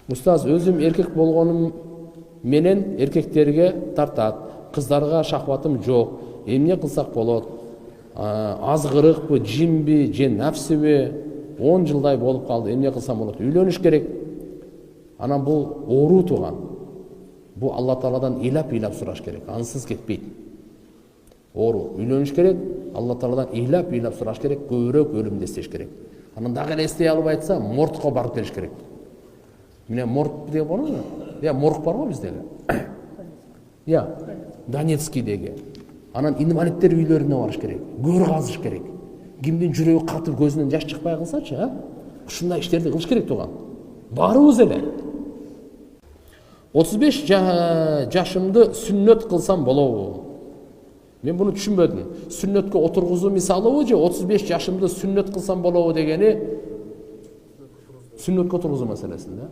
Устаз, өзім еркек болгонум менен еркектерге тартат, кыздарга шахватым жок. Эмне кылсак болот? Азгырыкпы, жимби, же нафсиби? 10 жылдай болуп калды. Эмне кылсам болот? Үйлөнүш керек. Анан бул оору тууган. Бул Алла Тааладан ыйлап сураш керек. Ансыз кетпейт. Оору. Үйлөнүш керек. Алла Тааладан ыйлап сураш керек. Көбүрөөк өлүмдү эстеш керек. Анан дагы эле эстей албай атса, мортко барып келиш керек. Міне морг деген бар ма? Я морг бар ма биздегі? Я, Донецкийдегі. Анан инвалидтер үйлеріне барыш керек. Көр казыш керек. Кимдин жүрөгү катып көзүнөн жаш чыкпай калсачы, ушундай иштерди кылыш керек туган. Барыбыз эле. 35 жашымды сүннөт кылсам болобу? Мен буну түшүнбөдүм. Сүннөткө отургузуу мисалыбы же 35 жашымды сүннөт кылсам болобу дегени сүннөткө отургузуу маселесинде.